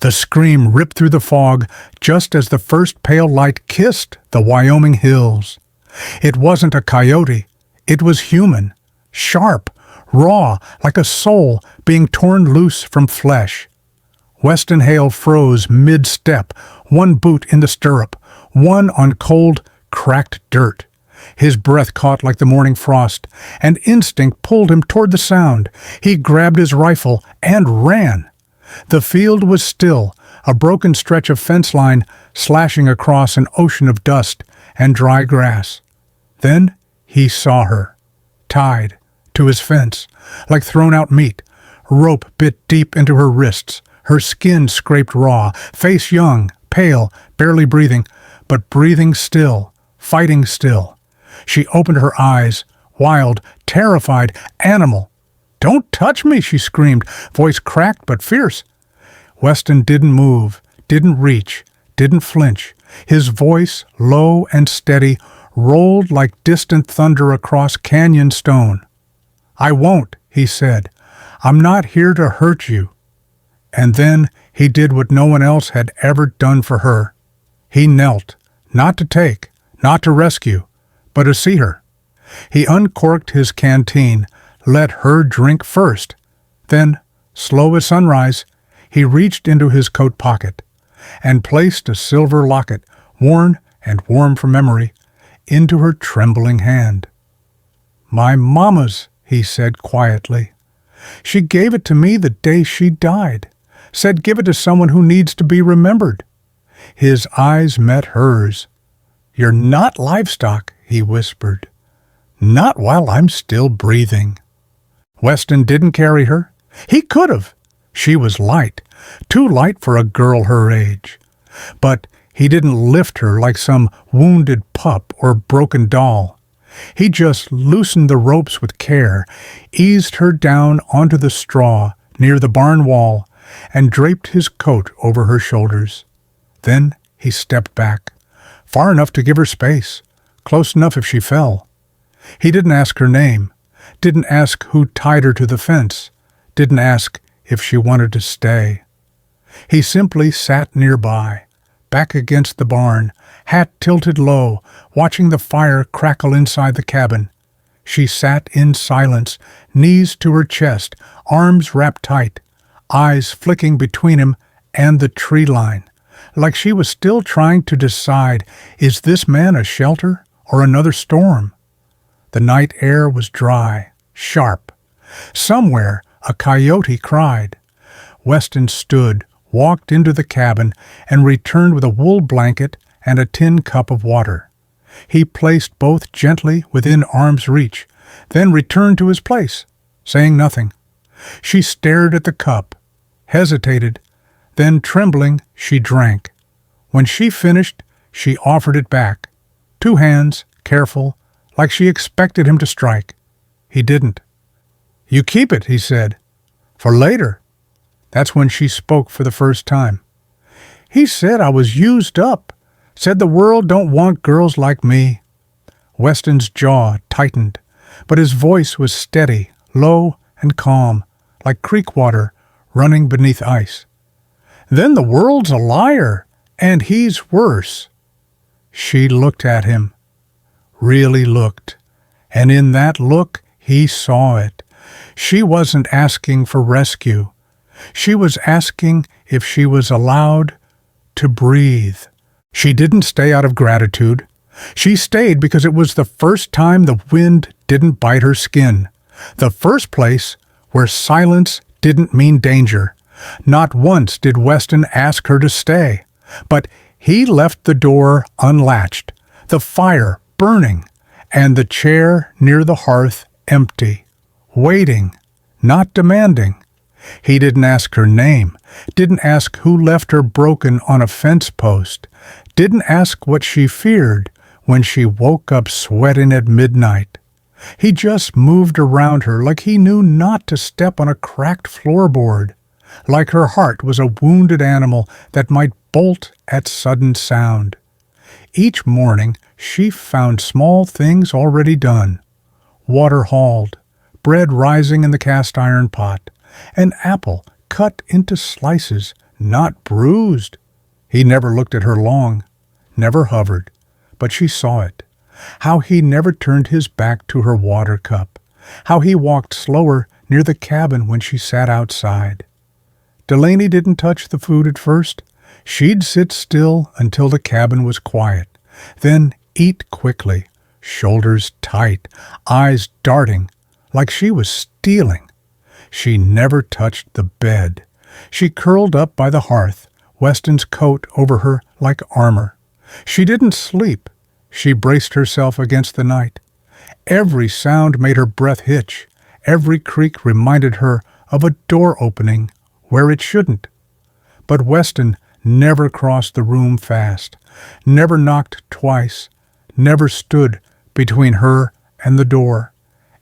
The scream ripped through the fog just as the first pale light kissed the Wyoming hills. It wasn't a coyote. It was human, sharp, raw, like a soul being torn loose from flesh. Weston Hale froze mid-step, one boot in the stirrup, one on cold, cracked dirt. His breath caught like the morning frost, and instinct pulled him toward the sound. He grabbed his rifle and ran. The field was still, a broken stretch of fence line slashing across an ocean of dust and dry grass. Then he saw her, tied to his fence, like thrown-out meat. Rope bit deep into her wrists, her skin scraped raw, face young, pale, barely breathing, but breathing still, fighting still. She opened her eyes, wild, terrified, animal. "Don't touch me," she screamed, voice cracked but fierce. Weston didn't move, didn't reach, didn't flinch. His voice, low and steady, rolled like distant thunder across canyon stone. "I won't," he said. "I'm not here to hurt you." And then he did what no one else had ever done for her. He knelt, not to take, not to rescue, but to see her. He uncorked his canteen, let her drink first. Then, slow as sunrise, he reached into his coat pocket and placed a silver locket, worn and warm from memory, into her trembling hand. "My mama's," he said quietly. "She gave it to me the day she died. Said give it to someone who needs to be remembered." His eyes met hers. "You're not livestock," he whispered. "Not while I'm still breathing." Weston didn't carry her. He could have. She was light, too light for a girl her age. But he didn't lift her like some wounded pup or broken doll. He just loosened the ropes with care, eased her down onto the straw near the barn wall, and draped his coat over her shoulders. Then he stepped back, far enough to give her space, close enough if she fell. He didn't ask her name, didn't ask who tied her to the fence, didn't ask if she wanted to stay. He simply sat nearby, back against the barn, hat tilted low, watching the fire crackle inside the cabin. She sat in silence, knees to her chest, arms wrapped tight, eyes flicking between him and the tree line, like she was still trying to decide, is this man a shelter or another storm? The night air was dry, sharp. Somewhere a coyote cried. Weston stood, walked into the cabin, and returned with a wool blanket and a tin cup of water. He placed both gently within arm's reach, then returned to his place, saying nothing. She stared at the cup, hesitated, then, trembling, she drank. When she finished, she offered it back. 2 hands, careful, like she expected him to strike. He didn't. "You keep it," he said, "for later." That's when she spoke for the first time. "He said I was used up. Said the world don't want girls like me." Weston's jaw tightened, but his voice was steady, low and calm, like creek water running beneath ice. "Then the world's a liar, and he's worse." She looked at him, really looked, and in that look he saw it. She wasn't asking for rescue. She was asking if she was allowed to breathe. She didn't stay out of gratitude. She stayed because it was the first time the wind didn't bite her skin. The first place where silence didn't mean danger. Not once did Weston ask her to stay, but he left the door unlatched, the fire burning, and the chair near the hearth empty, waiting, not demanding. He didn't ask her name, didn't ask who left her broken on a fence post, didn't ask what she feared when she woke up sweating at midnight. He just moved around her like he knew not to step on a cracked floorboard, like her heart was a wounded animal that might bolt at sudden sound. Each morning she found small things already done. Water hauled, bread rising in the cast iron pot, an apple cut into slices not bruised. He never looked at her long, never hovered, but she saw it. How he never turned his back to her water cup. How he walked slower near the cabin when she sat outside. Delaney didn't touch the food at first. She'd sit still until the cabin was quiet, then eat quickly, shoulders tight, eyes darting, like she was stealing. She never touched the bed. She curled up by the hearth, Weston's coat over her like armor. She didn't sleep. She braced herself against the night. Every sound made her breath hitch. Every creak reminded her of a door opening where it shouldn't. But Weston never crossed the room fast, never knocked twice, never stood between her and the door.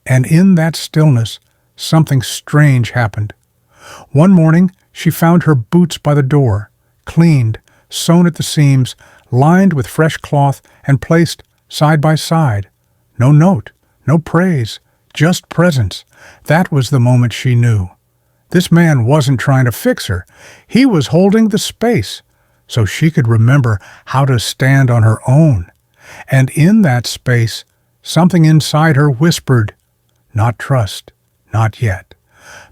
And in that stillness, something strange happened. One morning, she found her boots by the door, cleaned, sewn at the seams, lined with fresh cloth, and placed side by side. No note, no praise, just presence. That was the moment she knew. This man wasn't trying to fix her. He was holding the space so she could remember how to stand on her own. And in that space, something inside her whispered, not trust, not yet,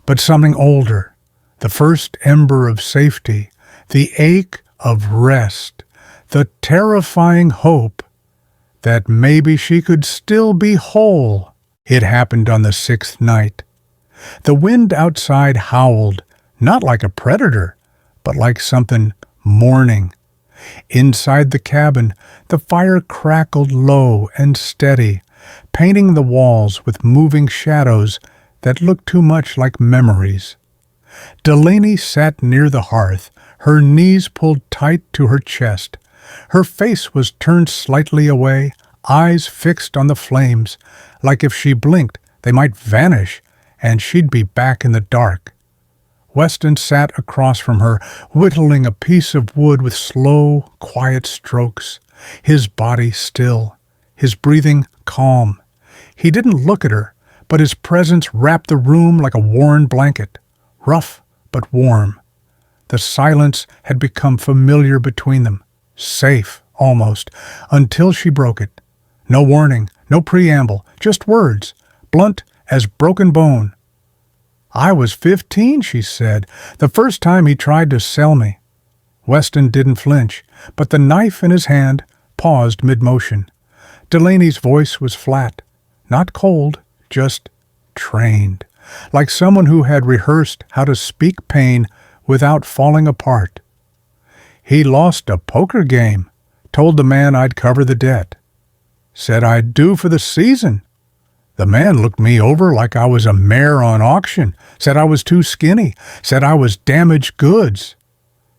but something older, the first ember of safety, the ache of rest, the terrifying hope that maybe she could still be whole. It happened on the 6th night. The wind outside howled, not like a predator, but like something mourning. Inside the cabin, the fire crackled low and steady, painting the walls with moving shadows that looked too much like memories. Delaney sat near the hearth, her knees pulled tight to her chest. Her face was turned slightly away, eyes fixed on the flames, like if she blinked they might vanish and she'd be back in the dark. Weston sat across from her, whittling a piece of wood with slow, quiet strokes, his body still, his breathing calm. He didn't look at her, but his presence wrapped the room like a worn blanket, rough but warm. The silence had become familiar between them, safe, almost, until she broke it. No warning, no preamble, just words, blunt as broken bone. I was 15, she said, the first time he tried to sell me. Weston didn't flinch, but the knife in his hand paused mid-motion. Delaney's voice was flat, not cold, just trained, like someone who had rehearsed how to speak pain without falling apart. He lost a poker game, told the man I'd cover the debt. Said I'd do for the season. The man looked me over like I was a mare on auction, said I was too skinny, said I was damaged goods.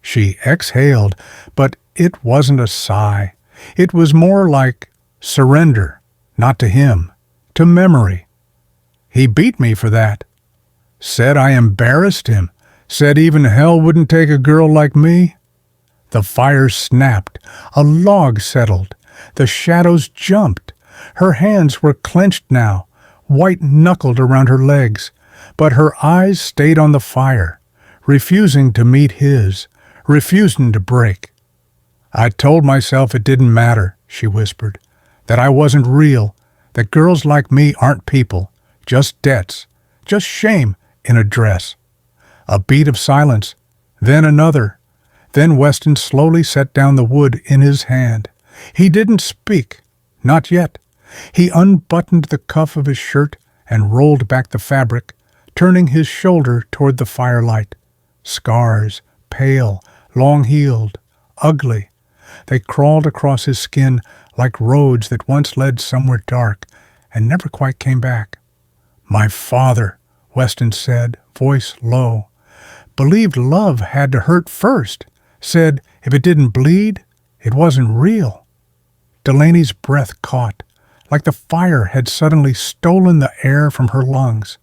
She exhaled, but it wasn't a sigh. It was more like surrender, not to him, to memory. He beat me for that. Said I embarrassed him, said even hell wouldn't take a girl like me. The fire snapped, a log settled, the shadows jumped. Her hands were clenched now, white-knuckled around her legs, but her eyes stayed on the fire, refusing to meet his, refusing to break. I told myself it didn't matter, she whispered, that I wasn't real, that girls like me aren't people, just debts, just shame in a dress. A beat of silence, then another. Then Weston slowly set down the wood in his hand. He didn't speak, not yet. He unbuttoned the cuff of his shirt and rolled back the fabric, turning his shoulder toward the firelight. Scars, pale, long-heeled, ugly. They crawled across his skin like roads that once led somewhere dark and never quite came back. My father, Weston said, voice low, believed love had to hurt first, said if it didn't bleed, it wasn't real. Delaney's breath caught, like the fire had suddenly stolen the air from her lungs.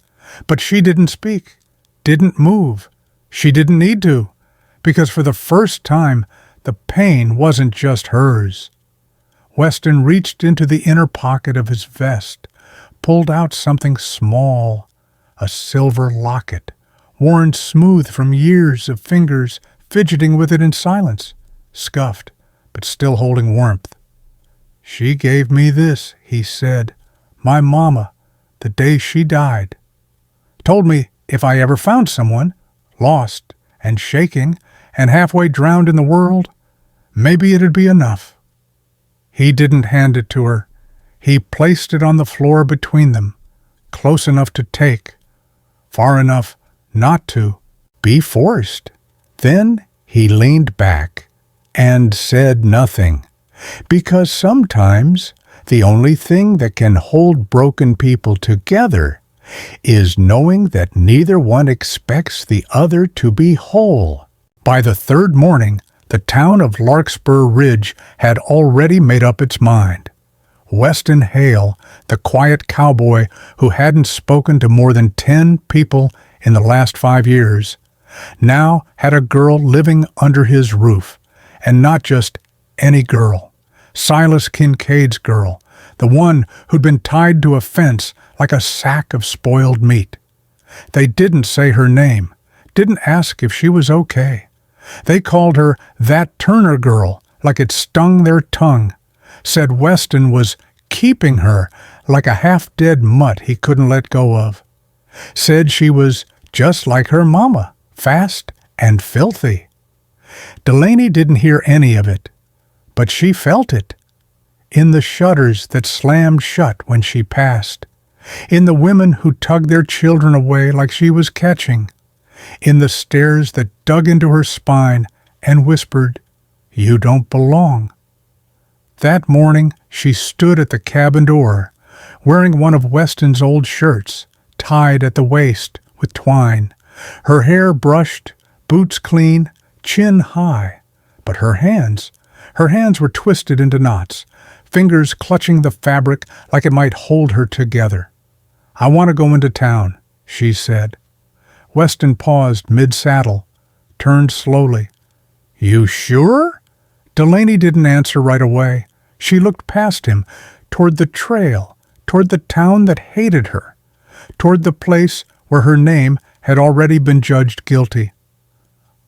But she didn't speak, didn't move. She didn't need to, because for the first time, the pain wasn't just hers. Weston reached into the inner pocket of his vest, pulled out something small, a silver locket, worn smooth from years of fingers fidgeting with it in silence, scuffed, but still holding warmth. "She gave me this," he said, "my mama, the day she died. Told me if I ever found someone, lost and shaking and halfway drowned in the world, maybe it'd be enough." He didn't hand it to her. He placed it on the floor between them, close enough to take, far enough not to be forced. Then he leaned back and said nothing, because sometimes the only thing that can hold broken people together is knowing that neither one expects the other to be whole. By the third morning, the town of Larkspur Ridge had already made up its mind. Weston Hale, the quiet cowboy who hadn't spoken to more than 10 people in the last 5 years, now had a girl living under his roof, and not just any girl. Silas Kincaid's girl, the one who'd been tied to a fence like a sack of spoiled meat. They didn't say her name, didn't ask if she was okay. They called her that Turner girl like it stung their tongue, said Weston was keeping her like a half-dead mutt he couldn't let go of, said she was just like her mama, fast and filthy. Delaney didn't hear any of it, but she felt it, in the shutters that slammed shut when she passed, in the women who tugged their children away like she was catching, in the stares that dug into her spine and whispered, "You don't belong." That morning she stood at the cabin door, wearing one of Weston's old shirts, tied at the waist with twine, her hair brushed, boots clean, chin high. But her hands were twisted into knots, fingers clutching the fabric like it might hold her together. "I want to go into town," she said. Weston paused mid-saddle, turned slowly. "You sure?" Delaney didn't answer right away. She looked past him, toward the trail, toward the town that hated her, toward the place where her name had already been judged guilty.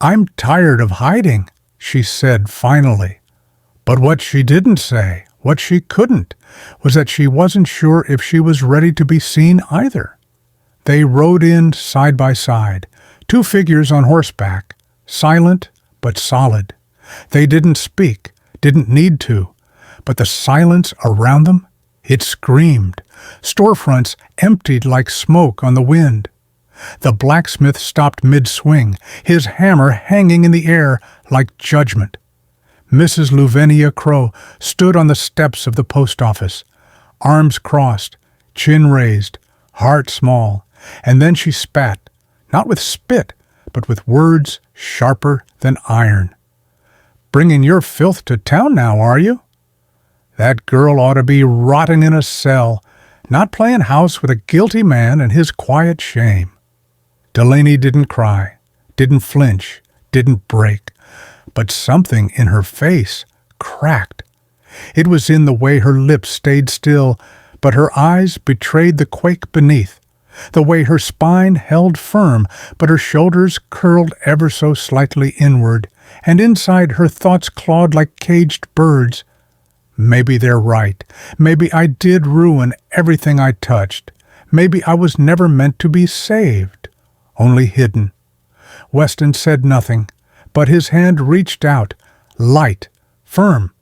"I'm tired of hiding," she said finally. But what she didn't say, what she couldn't, was that she wasn't sure if she was ready to be seen either. They rode in side by side, 2 figures on horseback, silent but solid. They didn't speak, didn't need to, but the silence around them, it screamed. Storefronts emptied like smoke on the wind. The blacksmith stopped mid-swing, his hammer hanging in the air like judgment. Mrs. Luvenia Crow stood on the steps of the post office, arms crossed, chin raised, heart small, and then she spat, not with spit, but with words sharper than iron. "Bringing your filth to town now, are you? That girl ought to be rotting in a cell, not playing house with a guilty man and his quiet shame." Delaney didn't cry, didn't flinch, didn't break, but something in her face cracked. It was in the way her lips stayed still, but her eyes betrayed the quake beneath, the way her spine held firm, but her shoulders curled ever so slightly inward, and inside her thoughts clawed like caged birds. Maybe they're right. Maybe I did ruin everything I touched. Maybe I was never meant to be saved, only hidden. Weston said nothing, but his hand reached out, light, firm,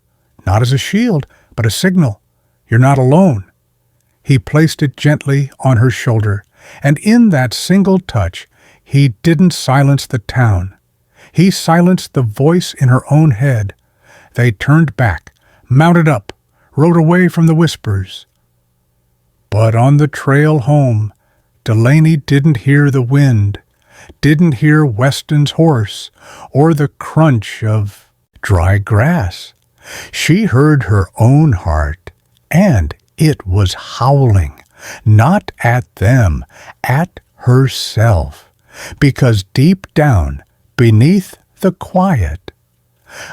not as a shield, but a signal. "You're not alone." He placed it gently on her shoulder, and in that single touch, he didn't silence the town. He silenced the voice in her own head. They turned back, mounted up, rode away from the whispers. But on the trail home, Delaney didn't hear the wind, didn't hear Weston's horse, or the crunch of dry grass. She heard her own heart, and it was howling, not at them, at herself, because deep down, beneath the quiet,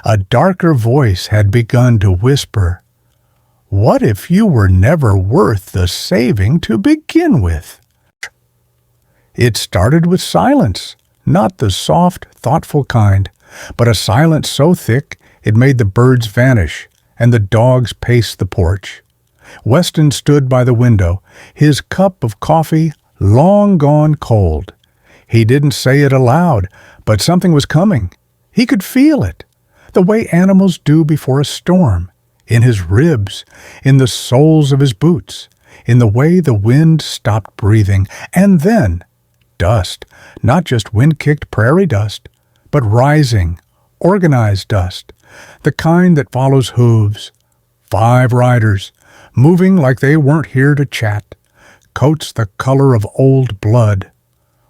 a darker voice had begun to whisper, "What if you were never worth the saving to begin with?" It started with silence, not the soft, thoughtful kind, but a silence so thick it made the birds vanish and the dogs pace the porch. Weston stood by the window, his cup of coffee long gone cold. He didn't say it aloud, but something was coming. He could feel it, the way animals do before a storm, in his ribs, in the soles of his boots, in the way the wind stopped breathing, and then dust, not just wind-kicked prairie dust, but rising, organized dust, the kind that follows hooves. 5 riders, moving like they weren't here to chat, coats the color of old blood.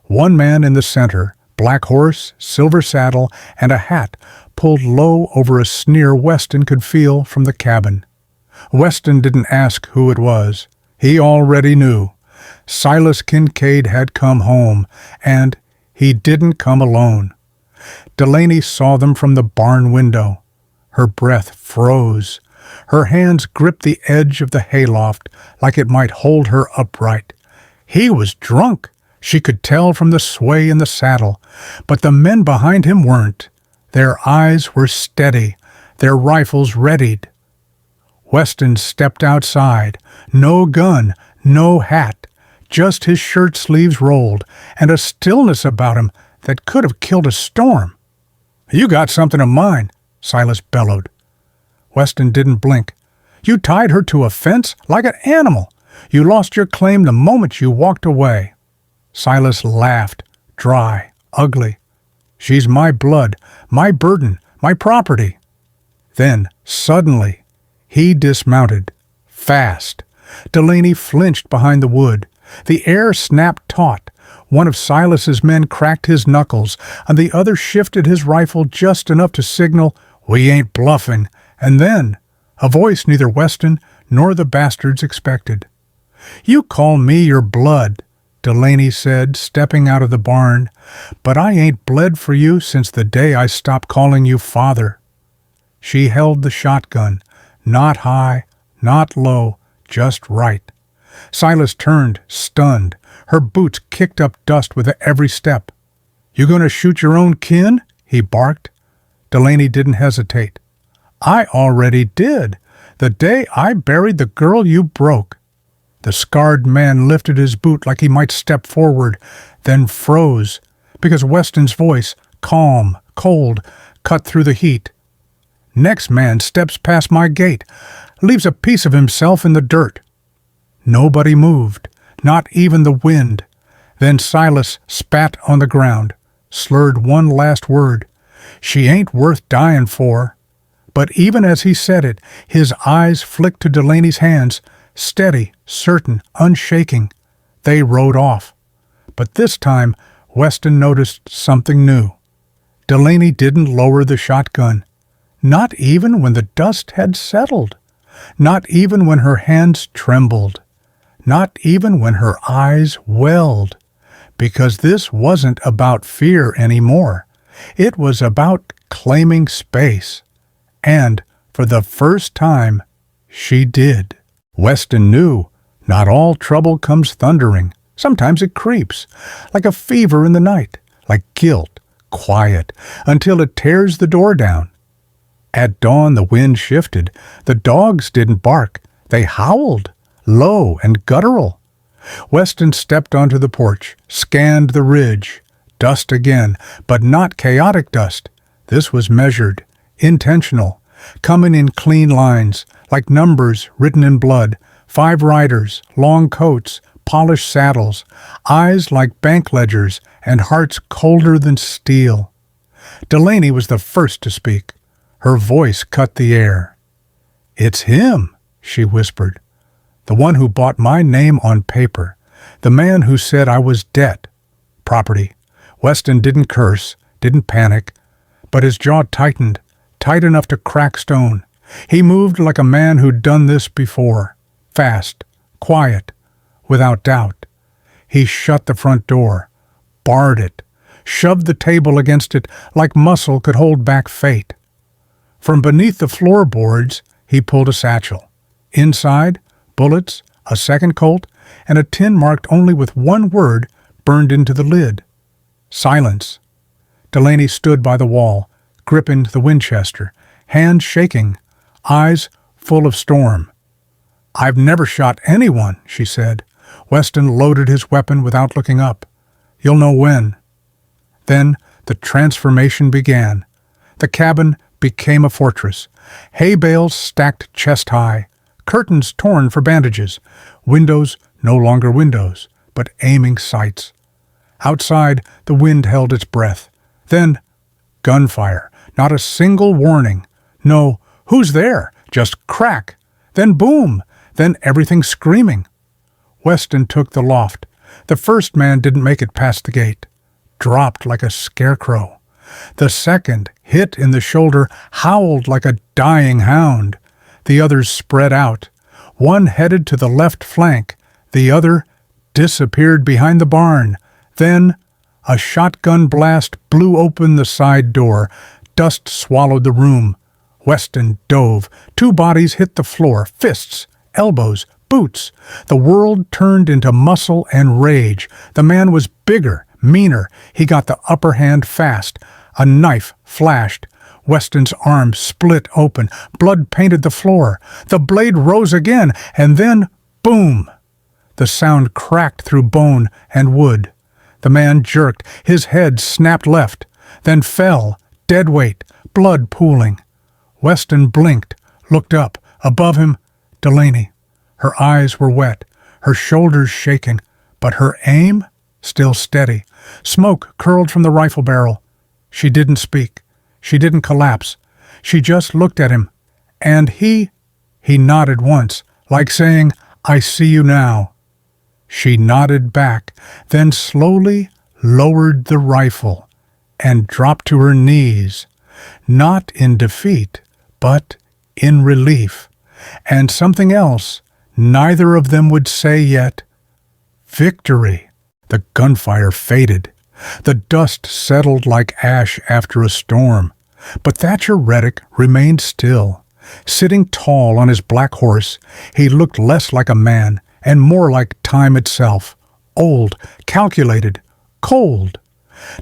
One man in the center, black horse, silver saddle, and a hat pulled low over a sneer Weston could feel from the cabin. Weston didn't ask who it was. He already knew. Silas Kincaid had come home, and he didn't come alone. Delaney saw them from the barn window. Her breath froze. Her hands gripped the edge of the hayloft like it might hold her upright. He was drunk, she could tell from the sway in the saddle, but the men behind him weren't. Their eyes were steady, their rifles readied. Weston stepped outside. No gun, no hat, just his shirt sleeves rolled, and a stillness about him that could have killed a storm. "You got something of mine," Silas bellowed. Weston didn't blink. "You tied her to a fence like an animal. You lost your claim the moment you walked away." Silas laughed, dry, ugly. "She's my blood, my burden, my property." Then, suddenly, he dismounted. Fast. Delaney flinched behind the wood. The air snapped taut. One of Silas's men cracked his knuckles, and the other shifted his rifle just enough to signal, "We ain't bluffing." And then, a voice neither Weston nor the bastards expected. "You call me your blood," Delaney said, stepping out of the barn, "but I ain't bled for you since the day I stopped calling you father." She held the shotgun, not high, not low, just right. Silas turned, stunned. Her boots kicked up dust with every step. "You gonna shoot your own kin?" he barked. Delaney didn't hesitate. "I already did, the day I buried the girl you broke." The scarred man lifted his boot like he might step forward, then froze, because Weston's voice, calm, cold, cut through the heat. "Next man steps past my gate, leaves a piece of himself in the dirt." Nobody moved, not even the wind. Then Silas spat on the ground, slurred one last word. "She ain't worth dying for." But even as he said it, his eyes flicked to Delaney's hands, steady, certain, unshaking. They rode off. But this time, Weston noticed something new. Delaney didn't lower the shotgun. Not even when the dust had settled. Not even when her hands trembled. Not even when her eyes welled. Because this wasn't about fear anymore. It was about claiming space. And, for the first time, she did. Weston knew not all trouble comes thundering. Sometimes it creeps, like a fever in the night, like guilt, quiet, until it tears the door down. At dawn the wind shifted. The dogs didn't bark. They howled, low and guttural. Weston stepped onto the porch, scanned the ridge. Dust again, but not chaotic dust. This was measured, intentional, coming in clean lines, like numbers written in blood, 5 riders, long coats, polished saddles, eyes like bank ledgers, and hearts colder than steel. Delaney was the first to speak. Her voice cut the air. "It's him," she whispered. "The one who bought my name on paper. The man who said I was debt. Property." Weston didn't curse, didn't panic, but his jaw tightened, tight enough to crack stone. He moved like a man who'd done this before. Fast, quiet, without doubt. He shut the front door, barred it, shoved the table against it like muscle could hold back fate. From beneath the floorboards, he pulled a satchel. Inside, bullets, a second Colt, and a tin marked only with one word burned into the lid. Silence. Delaney stood by the wall, gripping the Winchester, hands shaking, eyes full of storm. "I've never shot anyone," she said. Weston loaded his weapon without looking up. "You'll know when." Then the transformation began. The cabin became a fortress. Hay bales stacked chest-high, curtains torn for bandages, windows no longer windows, but aiming sights. Outside, the wind held its breath. Then, gunfire. Not a single warning. No, "Who's there?" Just crack. Then boom. Then everything screaming. Weston took the loft. The first man didn't make it past the gate. Dropped like a scarecrow. The second, hit in the shoulder, howled like a dying hound. The others spread out. One headed to the left flank. The other disappeared behind the barn. Then a shotgun blast blew open the side door. Dust swallowed the room. Weston dove. 2 bodies hit the floor, fists, elbows, boots. The world turned into muscle and rage. The man was bigger, meaner. He got the upper hand fast. A knife flashed. Weston's arm split open. Blood painted the floor. The blade rose again, and then, boom! The sound cracked through bone and wood. The man jerked. His head snapped left, then fell, dead weight, blood pooling. Weston blinked, looked up. Above him, Delaney. Her eyes were wet, her shoulders shaking, but her aim still steady. Smoke curled from the rifle barrel. She didn't speak. She didn't collapse. She just looked at him. And he nodded once, like saying, "I see you now." She nodded back, then slowly lowered the rifle and dropped to her knees, not in defeat, but in relief. And something else neither of them would say yet. Victory. The gunfire faded. The dust settled like ash after a storm. But Thatcher Reddick remained still. Sitting tall on his black horse, he looked less like a man and more like time itself. Old, calculated, cold.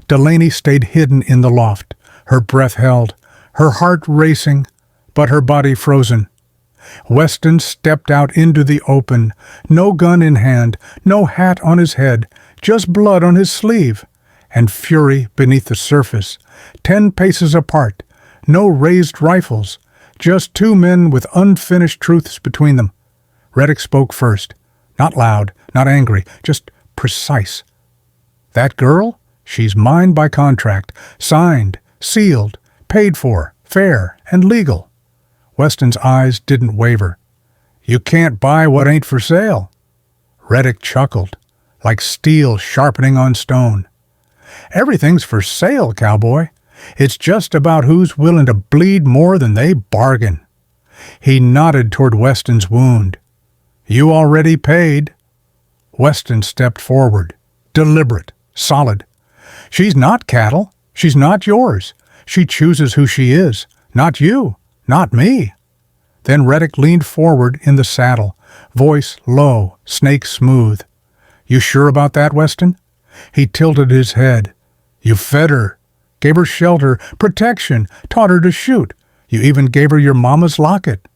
Delaney stayed hidden in the loft, her breath held, her heart racing, but her body frozen. Weston stepped out into the open, no gun in hand, no hat on his head, just blood on his sleeve, and fury beneath the surface, 10 paces apart, no raised rifles, just 2 men with unfinished truths between them. Reddick spoke first, not loud, not angry, just precise. "That girl? She's mine by contract, signed, sealed, paid for, fair, and legal." Weston's eyes didn't waver. "You can't buy what ain't for sale." Reddick chuckled, like steel sharpening on stone. "Everything's for sale, cowboy. It's just about who's willing to bleed more than they bargain." He nodded toward Weston's wound. "You already paid." Weston stepped forward, deliberate, solid. "She's not cattle. She's not yours. She chooses who she is. Not you. Not me." Then Reddick leaned forward in the saddle, voice low, snake smooth. "You sure about that, Weston?" He tilted his head. "You fed her, gave her shelter, protection, taught her to shoot. You even gave her your mama's locket."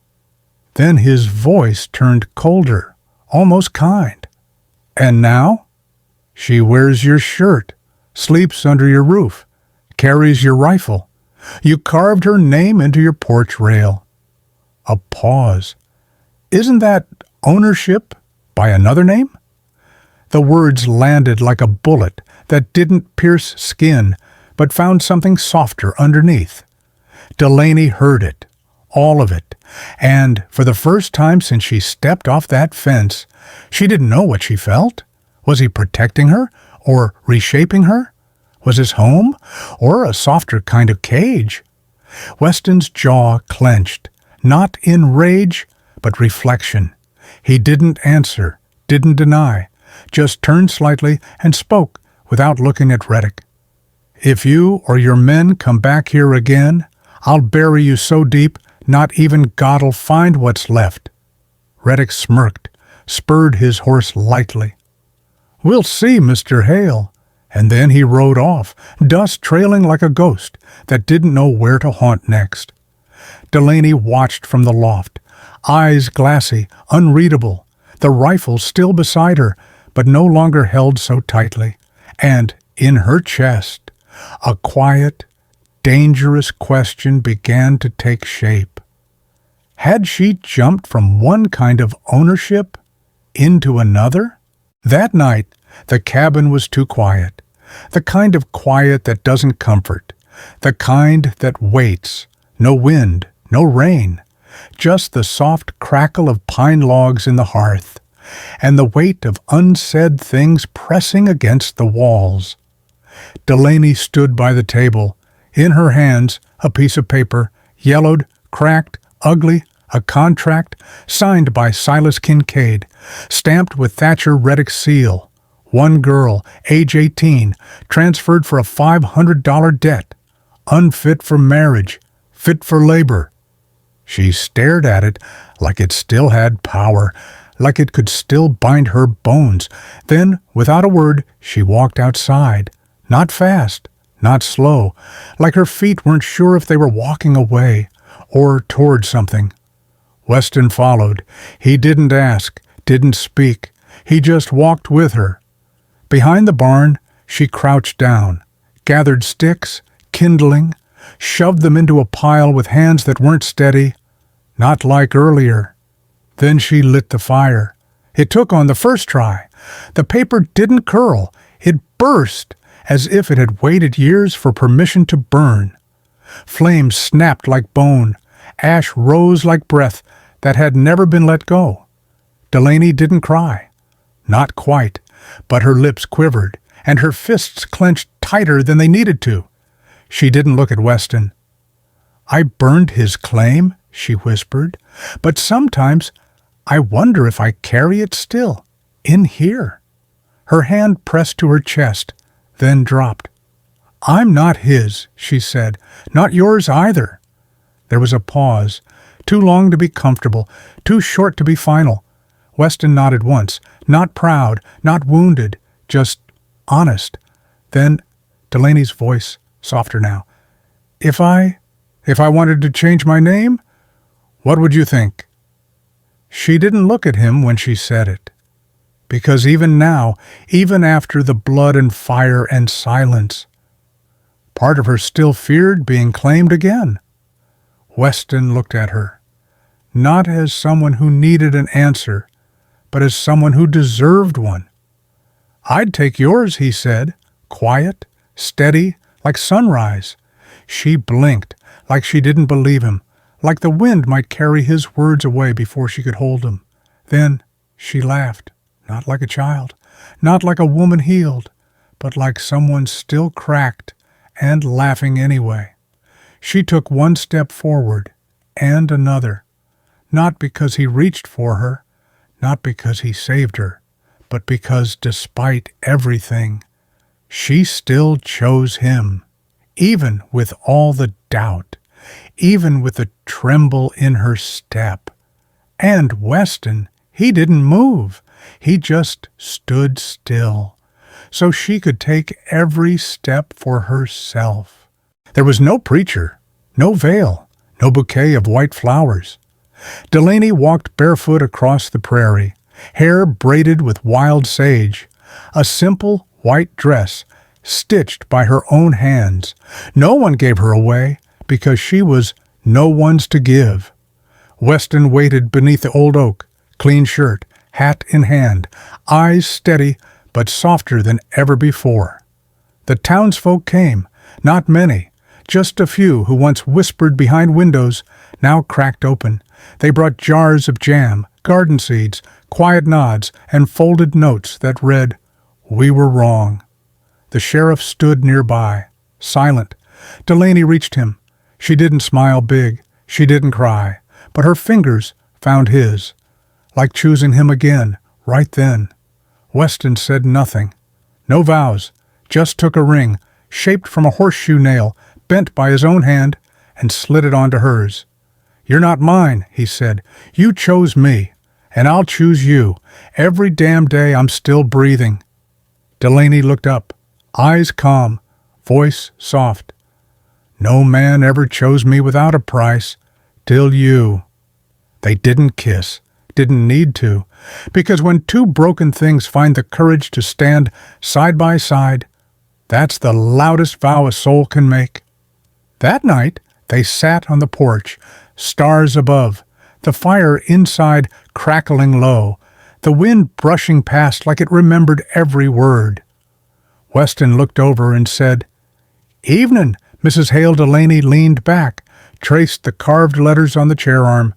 Then his voice turned colder, almost kind. "And now? She wears your shirt, sleeps under your roof, carries your rifle. You carved her name into your porch rail." A pause. "Isn't that ownership by another name?" The words landed like a bullet that didn't pierce skin, but found something softer underneath. Delaney heard it, all of it, and for the first time since she stepped off that fence, she didn't know what she felt. Was he protecting her, or reshaping her? Was his home, or a softer kind of cage? Weston's jaw clenched, not in rage, but reflection. He didn't answer, didn't deny, just turned slightly and spoke without looking at Reddick. "If you or your men come back here again, I'll bury you so deep not even God'll find what's left." Reddick smirked, spurred his horse lightly. "We'll see, Mr. Hale. And then he rode off, dust trailing like a ghost that didn't know where to haunt next. Delaney watched from the loft, eyes glassy, unreadable, the rifle still beside her, but no longer held so tightly. And in her chest, a quiet, dangerous question began to take shape. Had she jumped from one kind of ownership into another? That night, the cabin was too quiet. The kind of quiet that doesn't comfort. The kind that waits. No wind, no rain. Just the soft crackle of pine logs in the hearth, and the weight of unsaid things pressing against the walls. Delaney stood by the table, in her hands a piece of paper, yellowed, cracked, ugly, a contract signed by Silas Kincaid, stamped with Thatcher Reddick's seal. One girl, age 18, transferred for a $500 debt. Unfit for marriage, fit for labor. She stared at it like it still had power, like it could still bind her bones. Then, without a word, she walked outside. Not fast, not slow, like her feet weren't sure if they were walking away or toward something. Weston followed. He didn't ask, didn't speak. He just walked with her. Behind the barn, she crouched down, gathered sticks, kindling, shoved them into a pile with hands that weren't steady, not like earlier. Then she lit the fire. It took on the first try. The paper didn't curl. It burst, as if it had waited years for permission to burn. Flames snapped like bone. Ash rose like breath that had never been let go. Delaney didn't cry. Not quite, but her lips quivered, and her fists clenched tighter than they needed to. She didn't look at Weston. "I burned his claim," she whispered, "but sometimes I wonder if I carry it still, in here." Her hand pressed to her chest, then dropped. "I'm not his," she said, "not yours either." There was a pause, too long to be comfortable, too short to be final. Weston nodded once, not proud, not wounded, just honest. Then Delaney's voice, softer now. If I wanted to change my name, what would you think?" She didn't look at him when she said it. Because even now, even after the blood and fire and silence, part of her still feared being claimed again. Weston looked at her, not as someone who needed an answer, but as someone who deserved one. "I'd take yours," he said, quiet, steady, like sunrise. She blinked, like she didn't believe him, like the wind might carry his words away before she could hold them. Then she laughed, not like a child, not like a woman healed, but like someone still cracked and laughing anyway. She took one step forward, and another, not because he reached for her, not because he saved her, but because despite everything, she still chose him, even with all the doubt, even with the tremble in her step. And Weston, he didn't move. He just stood still, so she could take every step for herself. There was no preacher, no veil, no bouquet of white flowers. Delaney walked barefoot across the prairie, hair braided with wild sage, a simple white dress stitched by her own hands. No one gave her away because she was no one's to give. Weston waited beneath the old oak, clean shirt, hat in hand, eyes steady but softer than ever before. The townsfolk came, not many, just a few who once whispered behind windows, now cracked open. They brought jars of jam, garden seeds, quiet nods, and folded notes that read, "We were wrong." The sheriff stood nearby, silent. Delaney reached him. She didn't smile big, she didn't cry, but her fingers found his, like choosing him again, right then. Weston said nothing. No vows, just took a ring, shaped from a horseshoe nail, bent by his own hand, and slid it onto hers. "You're not mine," he said. "You chose me, and I'll choose you. Every damn day I'm still breathing." Delaney looked up, Eyes calm, voice soft. No man ever chose me without a price, till you. They didn't kiss, didn't need to, because when two broken things find the courage to stand side by side, that's the loudest vow a soul can make. That night, they sat on the porch, stars above, the fire inside crackling low, the wind brushing past like it remembered every word. Weston looked over and said, "Evenin'." Mrs. Hale Delaney leaned back, traced the carved letters on the chair arm,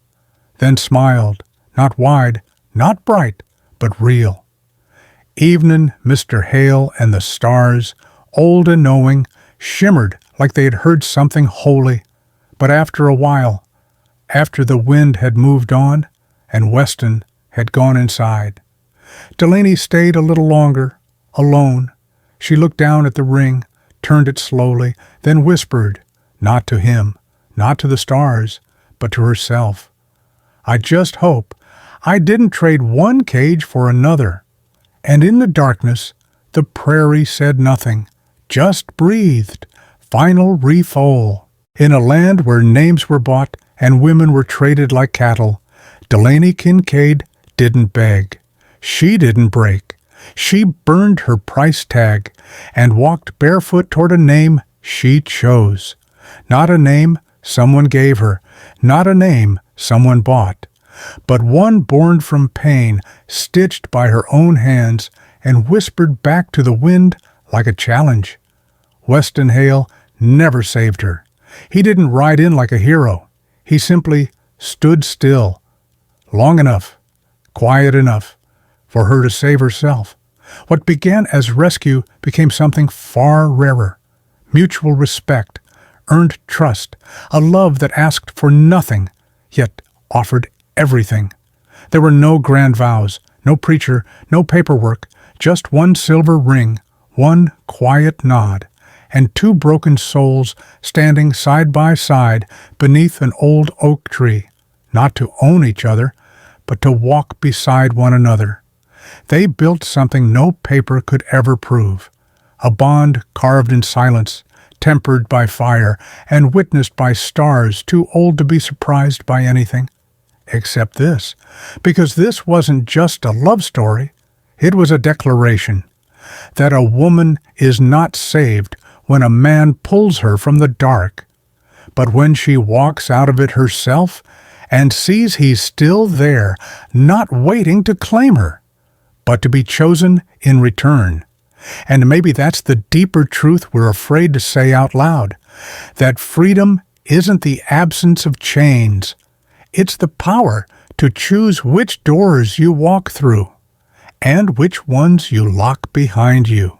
then smiled, not wide, not bright, but real. Evenin', Mr. Hale and the stars, old and knowing, shimmered like they had heard something holy. But after a while, after the wind had moved on and Weston had gone inside, Delaney stayed a little longer, alone. She looked down at the ring, turned it slowly, then whispered, not to him, not to the stars, but to herself, "I just hope I didn't trade one cage for another." And in the darkness, the prairie said nothing, just breathed, final refoal. In a land where names were bought and women were traded like cattle, Delaney Kincaid didn't beg. She didn't break. She burned her price tag and walked barefoot toward a name she chose. Not a name someone gave her, not a name someone bought, but one born from pain, stitched by her own hands and whispered back to the wind like a challenge. Weston Hale never saved her. He didn't ride in like a hero. He simply stood still, long enough, quiet enough, for her to save herself. What began as rescue became something far rarer. Mutual respect, earned trust, a love that asked for nothing, yet offered everything. There were no grand vows, no preacher, no paperwork, just one silver ring, one quiet nod, and two broken souls standing side by side beneath an old oak tree, not to own each other, but to walk beside one another. They built something no paper could ever prove, a bond carved in silence, tempered by fire, and witnessed by stars too old to be surprised by anything. Except this, because this wasn't just a love story, it was a declaration that a woman is not saved when a man pulls her from the dark, but when she walks out of it herself and sees he's still there, not waiting to claim her, but to be chosen in return. And maybe that's the deeper truth we're afraid to say out loud, that freedom isn't the absence of chains. It's the power to choose which doors you walk through and which ones you lock behind you.